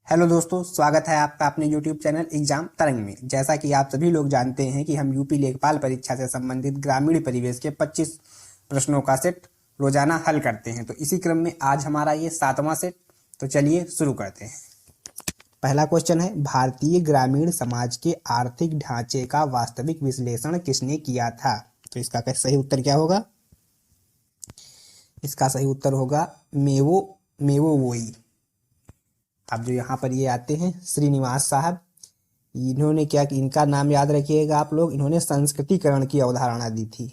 Hello दोस्तों, स्वागत है आपका अपने YouTube चैनल एग्जाम तरंग में। जैसा कि आप सभी लोग जानते हैं कि हम यूपी लेखपाल परीक्षा से संबंधित ग्रामीण परिवेश के 25 प्रश्नों का सेट रोजाना हल करते हैं। तो इसी क्रम में आज हमारा ये 7वां सेट। तो चलिए शुरू करते हैं। पहला क्वेश्चन है, भारतीय ग्रामीण समाज के आर्थिक ढांचे का वास्तविक विश्लेषण किसने किया था? तो इसका सही उत्तर क्या होगा? इसका सही उत्तर होगा मेवो वोई। अब जो यहाँ पर ये आते हैं श्रीनिवास साहब, इन्होंने क्या, इनका नाम याद रखिएगा आप लोग। इन्होंने संस्कृतिकरण की अवधारणा दी थी।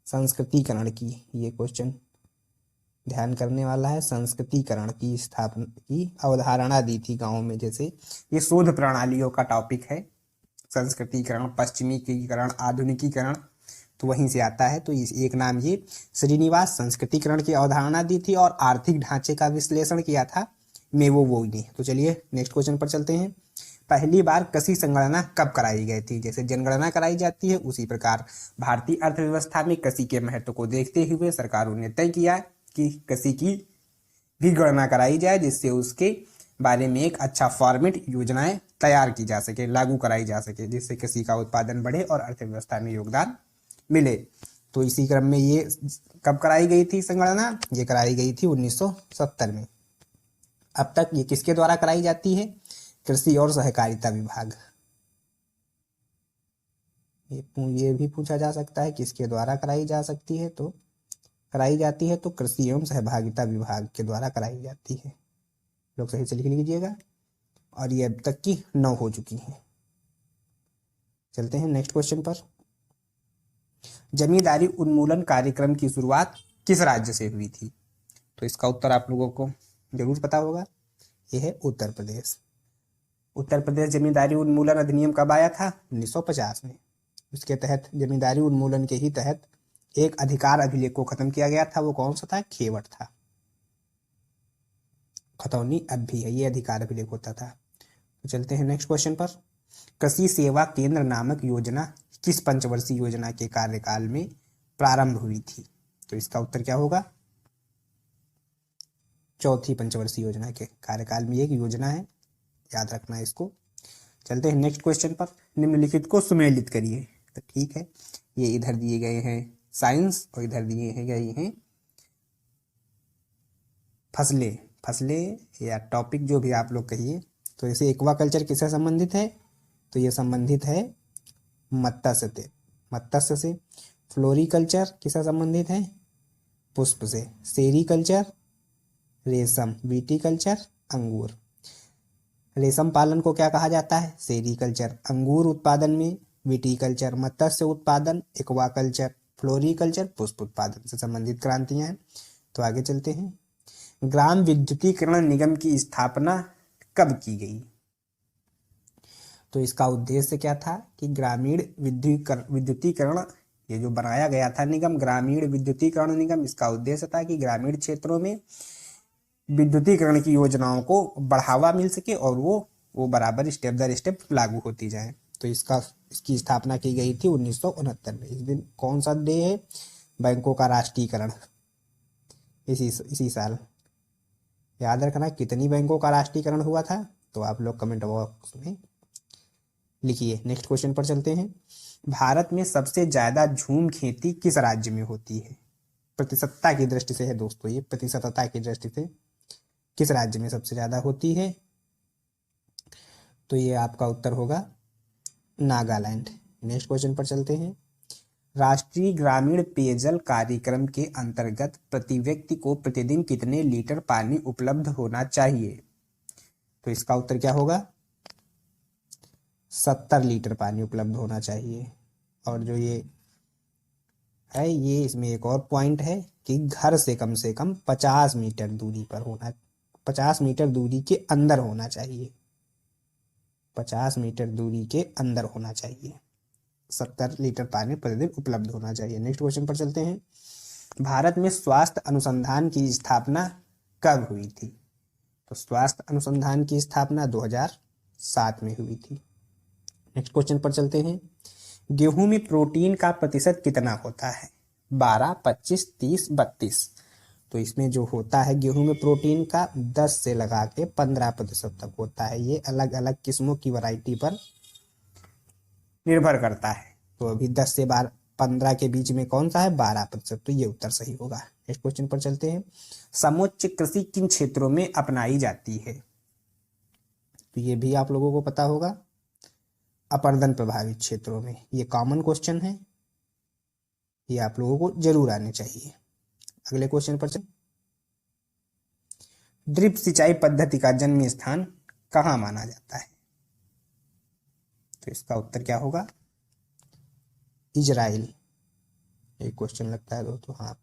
संस्कृतिकरण की, ये क्वेश्चन ध्यान करने वाला है। संस्कृतिकरण की स्थापना की अवधारणा दी थी गांवों में। जैसे ये शोध प्रणालियों का टॉपिक है, संस्कृतिकरण, पश्चिमीकरण, आधुनिकीकरण, तो वहीं से आता है। तो इस एक नाम ये श्रीनिवास संस्कृतिकरण की अवधारणा दी थी और आर्थिक ढांचे का विश्लेषण किया था मेवो ने। तो चलिए नेक्स्ट क्वेश्चन पर चलते हैं। पहली बार कृषि संगणना कब कराई गई थी? जैसे जनगणना कराई जाती है उसी प्रकार भारतीय अर्थव्यवस्था में कृषि के महत्व को देखते हुए सरकारों ने तय किया कि कृषि की भी गणना कराई जाए, जिससे उसके बारे में एक अच्छा फॉर्मेट योजनाएं तैयार की जा सके, लागू कराई जा सके, जिससे कृषि का उत्पादन बढ़े और अर्थव्यवस्था में योगदान मिले। तो इसी क्रम में ये कब कराई गई थी संगणना? ये कराई गई थी 1970 में। अब तक ये किसके द्वारा कराई जाती है? कृषि और सहकारिता विभाग। ये भी पूछा जा सकता है किसके द्वारा कराई जा सकती है, तो कराई जाती है तो कृषि एवं सहभागिता विभाग के द्वारा कराई जाती है। लोग सही से लिख लीजिएगा। और ये अब तक की 9 हो चुकी हैं। चलते हैं नेक्स्ट क्वेश्चन पर। जमींदारी उन्मूलन कार्यक्रम की शुरुआत किस राज्य से हुई थी? तो इसका उत्तर आप लोगों को जरूर पता होगा। यह है उत्तर प्रदेश। उत्तर प्रदेश जमींदारी उन्मूलन अधिनियम कब आया था? 1950 में। उसके तहत जमींदारी उन्मूलन के ही तहत एक अधिकार अभिलेख को खत्म किया गया था। वो कौन सा था? खेवट था। खतौनी अब भी है, ये अधिकार अभिलेख होता था। तो चलते हैं नेक्स्ट क्वेश्चन पर। कृषि सेवा केंद्र नामक योजना किस पंचवर्षीय योजना के कार्यकाल में प्रारंभ हुई थी? तो इसका उत्तर क्या होगा? चौथी पंचवर्षीय योजना के कार्यकाल में एक योजना है, याद रखना है इसको। चलते हैं नेक्स्ट क्वेश्चन पर। निम्नलिखित को सुमेलित करिए। तो ठीक है, ये इधर दिए गए हैं साइंस और इधर दिए गए हैं फसलें या टॉपिक, जो भी आप लोग कहिए। तो इसे एक्वाकल्चर किससे संबंधित है? तो ये संबंधित है मत्स्य से। फ्लोरिकल्चर किससे संबंधित है? पुष्प से। सेरीकल्चर रेशम, विटीकल्चर अंगूर। रेशम पालन को क्या कहा जाता है? सेरीकल्चर। अंगूर उत्पादन में विटीकल्चर। मत्स्य उत्पादन एक्वाकल्चर। फ्लोरिकल्चर पुष्प उत्पादन से संबंधित क्रांतियां हैं। तो आगे चलते हैं। ग्राम विद्युतीकरण निगम की स्थापना कब की गई? तो इसका उद्देश्य क्या था कि ग्रामीण विद्युतीकरण, ये जो बनाया गया था निगम, ग्रामीण विद्युतीकरण निगम, इसका उद्देश्य था कि ग्रामीण क्षेत्रों में विद्युतीकरण की योजनाओं को बढ़ावा मिल सके और वो बराबर स्टेप दर स्टेप लागू होती जाए। तो इसकी स्थापना की गई थी 1969 में। इस दिन कौन सा डे है? बैंकों का राष्ट्रीयकरण इसी साल। याद रखना कितनी बैंकों का राष्ट्रीयकरण हुआ था, तो आप लोग कमेंट बॉक्स में लिखिए। नेक्स्ट क्वेश्चन पर चलते हैं। भारत में सबसे ज्यादा झूम खेती किस राज्य में होती है? प्रतिशतता की दृष्टि से है दोस्तों, ये प्रतिशतता की दृष्टि से किस राज्य में सबसे ज्यादा होती है? तो ये आपका उत्तर होगा नागालैंड। नेक्स्ट क्वेश्चन पर चलते हैं। राष्ट्रीय ग्रामीण पेयजल कार्यक्रम के अंतर्गत प्रति व्यक्ति को प्रतिदिन कितने लीटर पानी उपलब्ध होना चाहिए? तो इसका उत्तर क्या होगा? 70 लीटर पानी उपलब्ध होना चाहिए। और जो ये है, ये इसमें एक और पॉइंट है कि घर से कम 50 मीटर दूरी पर होना, 50 मीटर दूरी के अंदर होना चाहिए। 50 मीटर दूरी के अंदर होना चाहिए। 70 लीटर पानी प्रतिदिन उपलब्ध होना चाहिए। नेक्स्ट क्वेश्चन पर चलते हैं। भारत में स्वास्थ्य अनुसंधान की स्थापना कब हुई थी? तो स्वास्थ्य अनुसंधान की स्थापना 2007 में हुई थी। नेक्स्ट क्वेश्चन पर चलते हैं। गेहूं में प्रोटीन का प्रतिशत कितना होता है? 12, 25, 30, 32। तो इसमें जो होता है गेहूं में प्रोटीन का 10 से लगा के 15% तक होता है। ये अलग अलग किस्मों की वैरायटी पर निर्भर करता है। तो अभी 10 से 15 के बीच में कौन सा है? 12%। तो ये उत्तर सही होगा। नेक्स्ट क्वेश्चन पर चलते हैं। समोच्च कृषि किन क्षेत्रों में अपनाई जाती है? तो ये भी आप लोगों को पता होगा, अपर्दन प्रभावित क्षेत्रों में। ये कॉमन क्वेश्चन है, ये आप लोगों को जरूर आने चाहिए। अगले क्वेश्चन पर चलते। ड्रिप सिंचाई पद्धति का जन्म स्थान कहाँ माना जाता है? तो इसका उत्तर क्या होगा? इजराइल। एक क्वेश्चन लगता है दोस्तों। हाँ,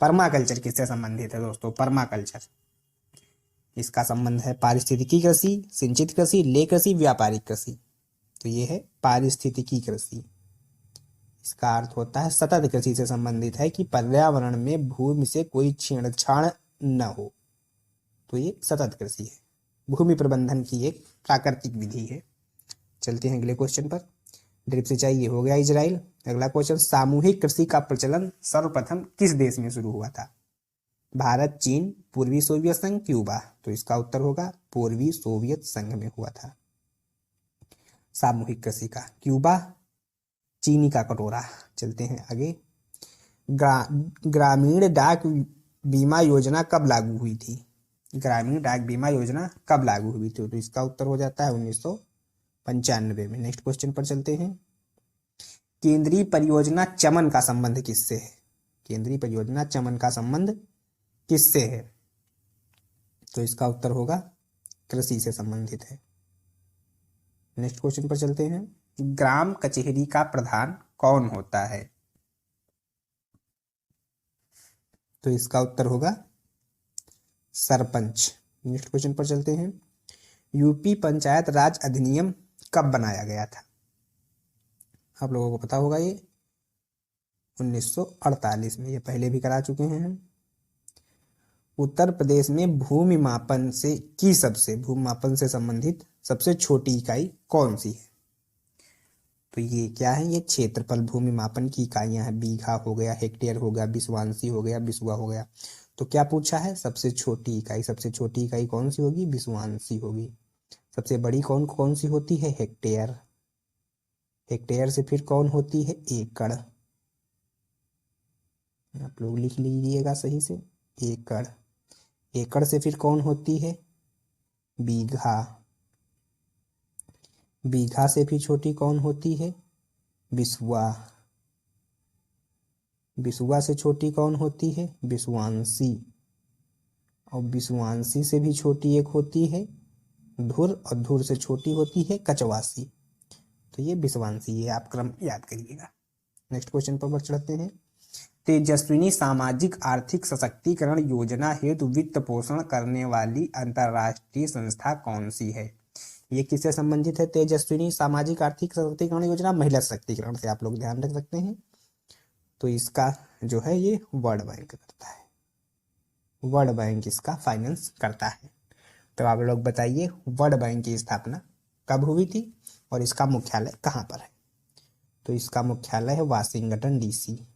पर्माकल्चर किससे संबंधित है दोस्तों? पर्माकल्चर, इसका संबंध है पारिस्थितिकी कृषि, सिंचित कृषि, ले कृषि, व्यापारिक कृषि। तो ये है पारिस्थितिकी कृषि। इसका अर्थ होता है सतत कृषि से संबंधित है कि पर्यावरण में भूमि से कोई छेड़छाड़ न हो। तो ये सतत कृषि है, भूमि प्रबंधन की एक प्राकृतिक विधि है। चलते हैं अगले क्वेश्चन पर। ड्रिप सिंचाई ये हो गया इजराइल। अगला क्वेश्चन, सामूहिक कृषि का प्रचलन सर्वप्रथम किस देश में शुरू हुआ था? भारत, चीन, पूर्वी सोवियत संघ, क्यूबा। तो इसका उत्तर होगा पूर्वी सोवियत संघ में हुआ था सामूहिक कृषि का। क्यूबा, चीनी का कटोरा। चलते हैं आगे। ग्रामीण डाक बीमा योजना कब लागू हुई थी? ग्रामीण डाक बीमा योजना कब लागू हुई थी? तो इसका उत्तर हो जाता है 1995 में। नेक्स्ट क्वेश्चन पर चलते हैं। केंद्रीय परियोजना चमन का संबंध किससे है? केंद्रीय परियोजना चमन का संबंध किससे है? तो इसका उत्तर होगा कृषि से संबंधित है। नेक्स्ट क्वेश्चन पर चलते हैं। ग्राम कचहरी का प्रधान कौन होता है? तो इसका उत्तर होगा सरपंच। नेक्स्ट क्वेश्चन पर चलते हैं। यूपी पंचायत राज अधिनियम कब बनाया गया था? आप लोगों को पता होगा, ये 1948 में। ये पहले भी करा चुके हैं हम। उत्तर प्रदेश में भूमि मापन से संबंधित सबसे छोटी इकाई कौन सी है? तो ये क्या है? ये क्षेत्रफल भूमि मापन की इकाइयां हैं। बीघा हो गया, हेक्टेयर हो गया, बिसवांशी हो गया, बिसवा हो गया। तो क्या पूछा है? सबसे छोटी इकाई। सबसे छोटी इकाई कौन सी होगी? बिसवांशी होगी। सबसे बड़ी कौन कौन सी होती है? हेक्टेयर। हेक्टेयर से फिर कौन होती है? एकड़। आप लोग लिख लीजिएगा सही से, एकड़। एकड़ से फिर कौन होती है? बीघा। बीघा से फिर छोटी कौन होती है? बिसवा। बिसवा से छोटी कौन होती है? बिसवांशी। और बिसवांशी से भी छोटी एक होती है धुर, और धुर से छोटी होती है कचवासी। तो ये बिसवांशी, ये आप क्रम याद करिएगा। नेक्स्ट क्वेश्चन पर चढ़ते हैं। तेजस्विनी सामाजिक आर्थिक सशक्तिकरण योजना हेतु वित्त पोषण करने वाली अंतरराष्ट्रीय संस्था कौन सी है? ये किससे संबंधित है? तेजस्विनी सामाजिक आर्थिक सशक्तिकरण योजना महिला सशक्तिकरण से, आप लोग ध्यान रख सकते हैं। तो इसका जो है ये वर्ल्ड बैंक करता है। वर्ल्ड बैंक इसका फाइनेंस करता है। तो आप लोग बताइए, वर्ल्ड बैंक की स्थापना कब हुई थी और इसका मुख्यालय कहाँ पर है? तो इसका मुख्यालय है Washington DC.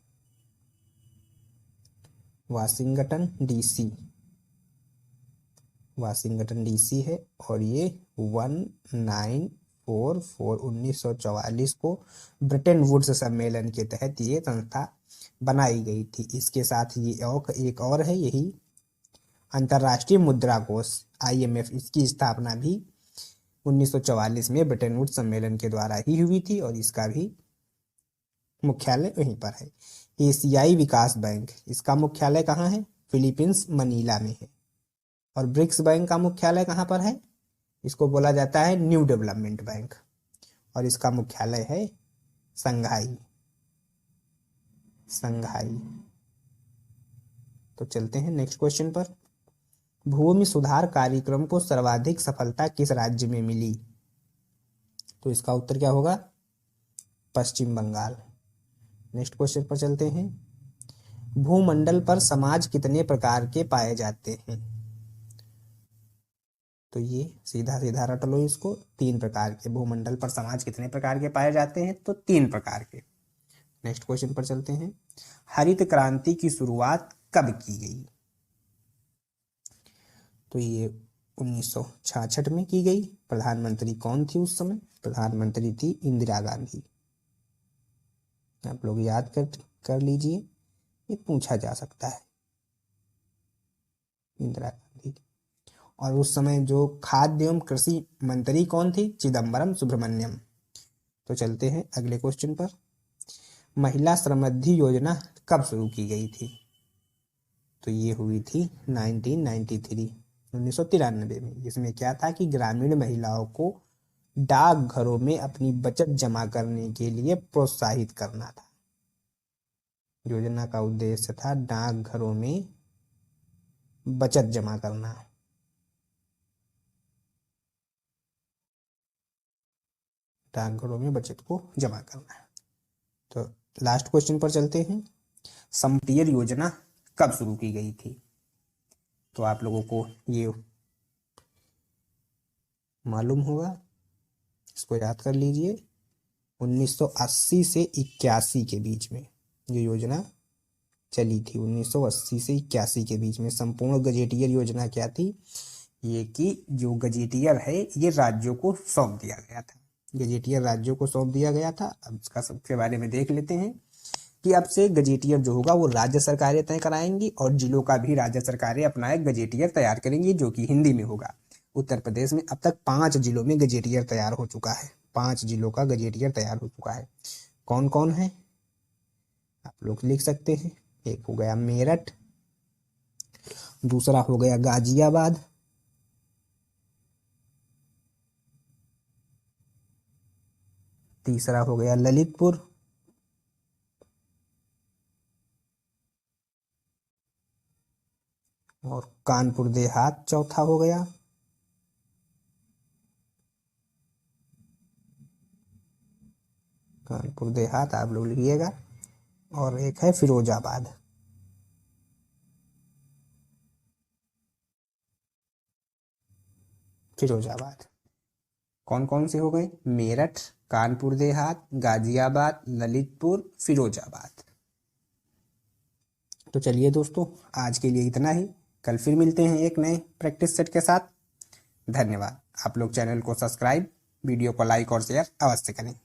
Washington DC, Washington DC है। और ये 1944 को ब्रिटेन वुड्स सम्मेलन के तहत ये संस्था बनाई गई थी। इसके साथ ये एक और है, यही अंतर्राष्ट्रीय मुद्रा कोष IMF, इसकी स्थापना भी 1944 में ब्रिटेन वुड्स सम्मेलन के द्वारा ही हुई थी और इसका भी मुख्यालय वहीं पर है। एशियाई विकास बैंक, इसका मुख्यालय कहाँ है? फिलीपींस, मनीला में है। और ब्रिक्स बैंक का मुख्यालय कहाँ पर है? इसको बोला जाता है न्यू डेवलपमेंट बैंक, और इसका मुख्यालय है संघाई। संघाई। तो चलते हैं नेक्स्ट क्वेश्चन पर। भूमि सुधार कार्यक्रम को सर्वाधिक सफलता किस राज्य में मिली? तो इसका उत्तर क्या होगा? पश्चिम बंगाल। नेक्स्ट क्वेश्चन पर चलते हैं। भूमंडल पर समाज कितने प्रकार के पाए जाते हैं? तो ये सीधा सीधा रट लो इसको, 3 प्रकार के। भूमंडल पर समाज कितने प्रकार के पाए जाते हैं? तो 3 प्रकार के। नेक्स्ट क्वेश्चन पर चलते हैं। हरित क्रांति की शुरुआत कब की गई? तो ये 1966 में की गई। प्रधानमंत्री कौन थी उस समय? प्रधानमंत्री थी इंदिरा गांधी। आप लोग याद कर लीजिए, ये पूछा जा सकता है, इंदिरा गांधी। और उस समय जो खाद्य एवं कृषि मंत्री कौन थी? चिदम्बरम सुब्रमण्यम। तो चलते हैं अगले क्वेश्चन पर। महिला समृद्धि योजना कब शुरू की गई थी? तो ये हुई थी 1993 में। जिसमें क्या था कि ग्रामीण महिलाओं को डाकघरों में अपनी बचत जमा करने के लिए प्रोत्साहित करना था। योजना का उद्देश्य था डाकघरों में बचत जमा करना। डाकघरों में बचत को जमा करना। तो लास्ट क्वेश्चन पर चलते हैं। समपीयर योजना कब शुरू की गई थी? तो आप लोगों को ये मालूम होगा, इसको याद कर लीजिए। 1980 से 81 के बीच में ये योजना चली थी। 1980 से 81 के बीच में संपूर्ण गजेटियर योजना क्या थी? ये कि जो गजेटियर है ये राज्यों को सौंप दिया गया था। गजेटियर राज्यों को सौंप दिया गया था। अब इसका सबके बारे में देख लेते हैं कि अब से गजेटियर जो होगा वो राज्य सरकारें तय कराएंगी और जिलों का भी राज्य सरकारें अपना एक गजेटियर तैयार करेंगी जो कि हिंदी में होगा। उत्तर प्रदेश में अब तक 5 जिलों में गजेटियर तैयार हो चुका है। 5 जिलों का गजेटियर तैयार हो चुका है। कौन कौन है आप लोग लिख सकते हैं। एक हो गया मेरठ, दूसरा हो गया गाजियाबाद, तीसरा हो गया ललितपुर, और कानपुर देहात चौथा हो गया। कानपुर देहात आप लोग लिखिएगा। और एक है फिरोजाबाद। फिरोजाबाद। कौन कौन से हो गए? मेरठ, कानपुर देहात, गाजियाबाद, ललितपुर, फिरोजाबाद। तो चलिए दोस्तों, आज के लिए इतना ही। कल फिर मिलते हैं एक नए प्रैक्टिस सेट के साथ। धन्यवाद। आप लोग चैनल को सब्सक्राइब, वीडियो को लाइक और शेयर अवश्य करें।